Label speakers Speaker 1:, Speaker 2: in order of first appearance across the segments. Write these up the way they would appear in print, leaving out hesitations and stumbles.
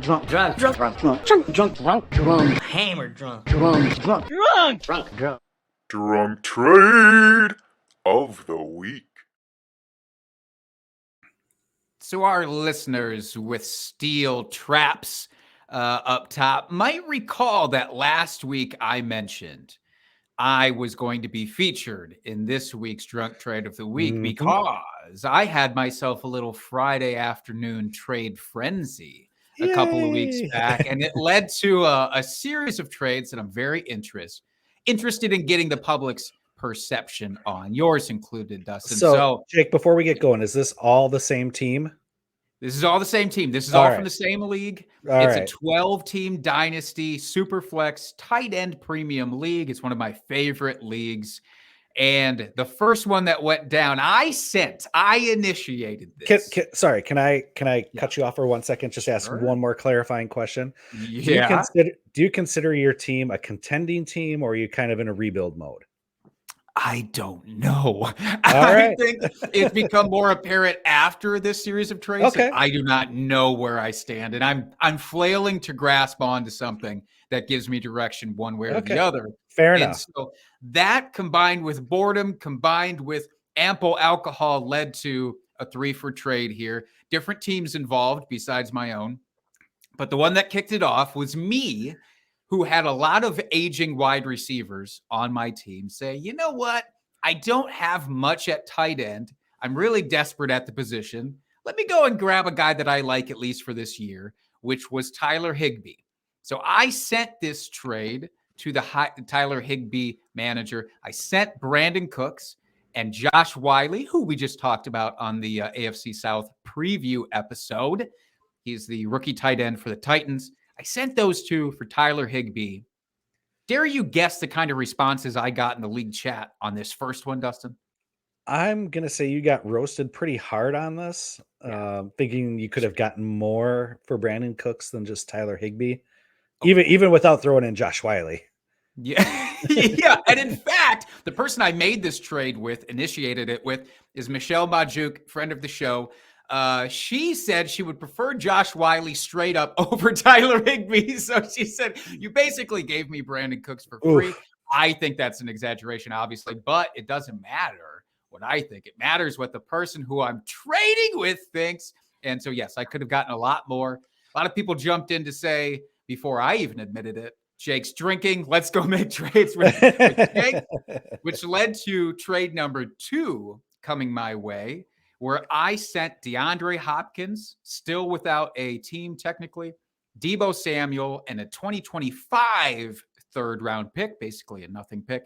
Speaker 1: drunk, drunk, drunk, drunk, drunk, drunk, drunk, drunk, drunk, hammered drunk, drunk, drunk, drunk, drunk, drunk.
Speaker 2: Drunk Trade of the Week.
Speaker 3: So our listeners with steel traps up top might recall that last week I mentioned I was going to be featured in this week's Drunk Trade of the Week because I had myself a little Friday afternoon trade frenzy a couple of weeks back, and it led to a series of trades that I'm very interested in getting the public's perception on, yours included, Dustin.
Speaker 4: So Jake, before we get going, is this all the same team?
Speaker 3: This is all the same team. This is all from the same league. It's a 12-team dynasty, super flex, tight end premium league. It's one of my favorite leagues. And the first one that went down, I initiated this.
Speaker 4: Can I cut you off for 1 second? Just ask one more clarifying question.
Speaker 3: Yeah.
Speaker 4: Do you consider your team a contending team, or are you kind of in a rebuild mode?
Speaker 3: I don't know. I think it's become more apparent after this series of trades.
Speaker 4: Okay.
Speaker 3: I do not know where I stand, and I'm flailing to grasp onto something that gives me direction one way or the other.
Speaker 4: Fair enough.
Speaker 3: So that combined with boredom, combined with ample alcohol, led to a 3-for trade here. Different teams involved besides my own, but the one that kicked it off was me, who had a lot of aging wide receivers on my team, say, you know what? I don't have much at tight end. I'm really desperate at the position. Let me go and grab a guy that I like, at least for this year, which was Tyler Higbee. So I sent this trade to the Tyler Higbee manager. I sent Brandon Cooks and Josh Wiley, who we just talked about on the AFC South preview episode. He's the rookie tight end for the Titans. I sent those two for Tyler Higbee. Dare you guess the kind of responses I got in the league chat on this first one, Dustin?
Speaker 4: I'm going to say you got roasted pretty hard on this, thinking you could have gotten more for Brandon Cooks than just Tyler Higbee, even without throwing in Josh Wiley.
Speaker 3: Yeah. Yeah. And in fact, the person I made this trade with, initiated it with, is Michelle Majuk, friend of the show. She said she would prefer Josh Wiley straight up over Tyler Higbee. So she said, you basically gave me Brandon Cooks for free. Oof. I think that's an exaggeration, obviously, but it doesn't matter what I think. It matters what the person who I'm trading with thinks. And so, yes, I could have gotten a lot more. A lot of people jumped in to say, before I even admitted it, Jake's drinking. Let's go make trades with Jake, which led to trade number 2 coming my way, where I sent DeAndre Hopkins, still without a team technically, Deebo Samuel, and a 2025 third-round pick, basically a nothing pick,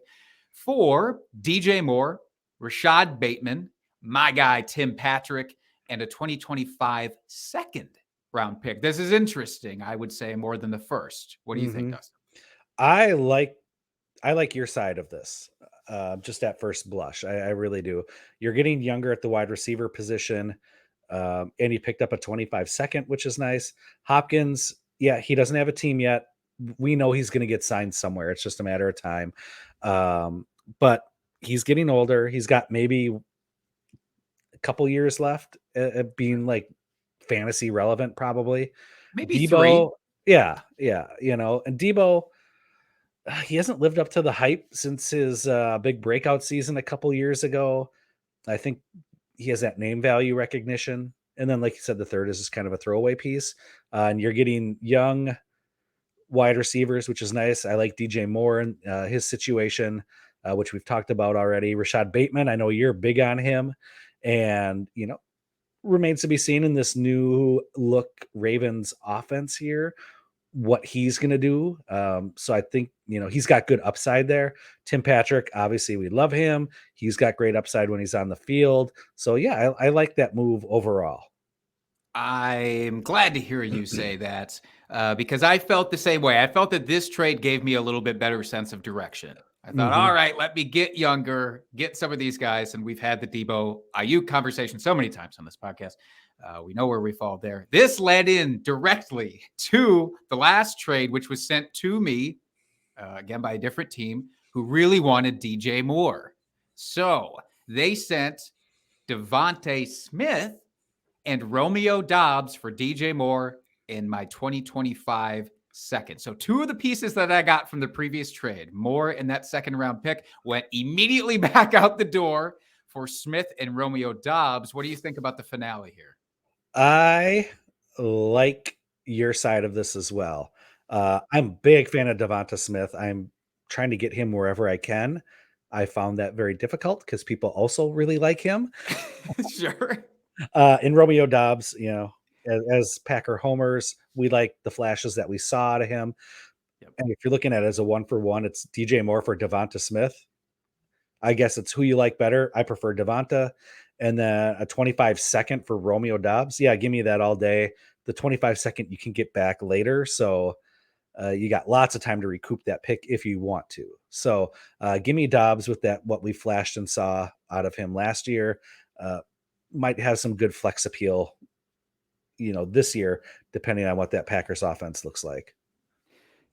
Speaker 3: for DJ Moore, Rashad Bateman, my guy Tim Patrick, and a 2025 second-round pick. This is interesting, I would say, more than the first. What do you think, Dustin?
Speaker 4: I like your side of this. Just at first blush, I really do. You're getting younger at the wide receiver position, and he picked up a 25 second, which is nice. Hopkins, he doesn't have a team yet. We know he's going to get signed somewhere. It's just a matter of time. But he's getting older. He's got maybe a couple years left at being like fantasy relevant, probably.
Speaker 3: Maybe
Speaker 4: Deebo,
Speaker 3: 3.
Speaker 4: Yeah. And Deebo, he hasn't lived up to the hype since his big breakout season a couple years ago. I think he has that name value recognition. And then, like you said, the third is just kind of a throwaway piece. And you're getting young wide receivers, which is nice. I like DJ Moore and his situation, which we've talked about already. Rashad Bateman, I know you're big on him. And, remains to be seen in this new look Ravens offense here, what he's going to do. So I think, he's got good upside there. Tim Patrick, obviously we love him. He's got great upside when he's on the field. So yeah, I like that move overall.
Speaker 3: I'm glad to hear you say that because I felt the same way. I felt that this trade gave me a little bit better sense of direction. I thought, all right, let me get younger, get some of these guys. And we've had the Deebo Ayuk conversation so many times on this podcast. We know where we fall there. This led in directly to the last trade, which was sent to me, again, by a different team who really wanted DJ Moore. So they sent Devontae Smith and Romeo Doubs for DJ Moore in my 2025 second. So 2 of the pieces that I got from the previous trade, Moore and that second round pick, went immediately back out the door for Smith and Romeo Doubs. What do you think about the finale here?
Speaker 4: I like your side of this as well. I'm a big fan of Devonta Smith. I'm trying to get him wherever I can. I found that very difficult because people also really like him.
Speaker 3: Sure.
Speaker 4: In Romeo Doubs, as Packer homers, we like the flashes that we saw out of him.
Speaker 3: Yep.
Speaker 4: And if you're looking at it as a 1-for-1, it's DJ Moore for Devonta Smith. I guess it's who you like better. I prefer Devonta. And then a 25 second for Romeo Doubs. Yeah, give me that all day. The 25 second you can get back later. So you got lots of time to recoup that pick if you want to. So give me Doubs with that, what we flashed and saw out of him last year. Might have some good flex appeal, this year, depending on what that Packers offense looks like.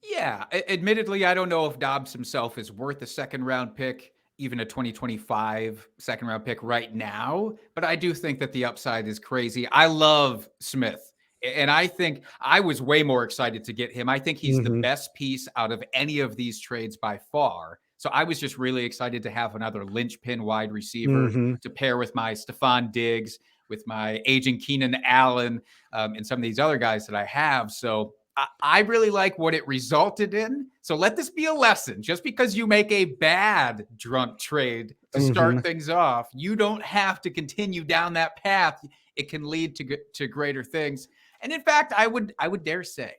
Speaker 3: Yeah, admittedly, I don't know if Doubs himself is worth a second round pick, even a 2025 second round pick right now. But I do think that the upside is crazy. I love Smith. And I think I was way more excited to get him. I think he's the best piece out of any of these trades by far. So I was just really excited to have another linchpin wide receiver to pair with my Stephon Diggs, with my aging Keenan Allen, and some of these other guys that I have. So I really like what it resulted in. So let this be a lesson. Just because you make a bad drunk trade to start things off, you don't have to continue down that path. It can lead to greater things. And in fact, I would dare say,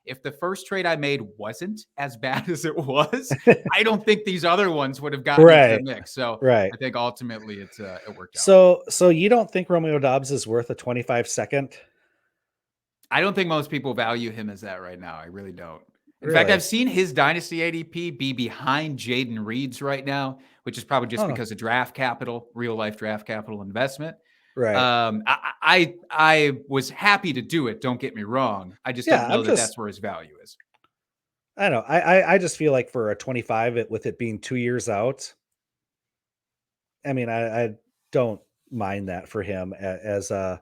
Speaker 3: if the first trade I made wasn't as bad as it was, I don't think these other ones would have gotten into the mix. So I think ultimately it worked out.
Speaker 4: So you don't think Romeo Doubs is worth a 25 second?
Speaker 3: I don't think most people value him as that right now. I really don't. In fact, I've seen his dynasty ADP be behind Jaden Reed's right now, which is probably just because of draft capital, real life draft capital investment.
Speaker 4: Right.
Speaker 3: I was happy to do it. Don't get me wrong. I just don't know that that's where his value is.
Speaker 4: I know. I just feel like for a 25, with it being 2 years out, I mean, I don't mind that for him as a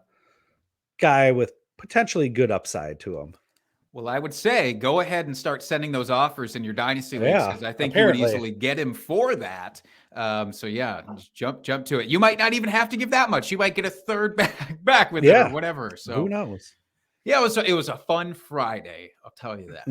Speaker 4: guy with potentially good upside to him.
Speaker 3: Well, I would say go ahead and start sending those offers in your dynasty leagues, because I think you would easily get him for that. So yeah, just jump to it. You might not even have to give that much. You might get a third back with it or whatever. So
Speaker 4: who knows?
Speaker 3: Yeah, it was a fun Friday. I'll tell you that.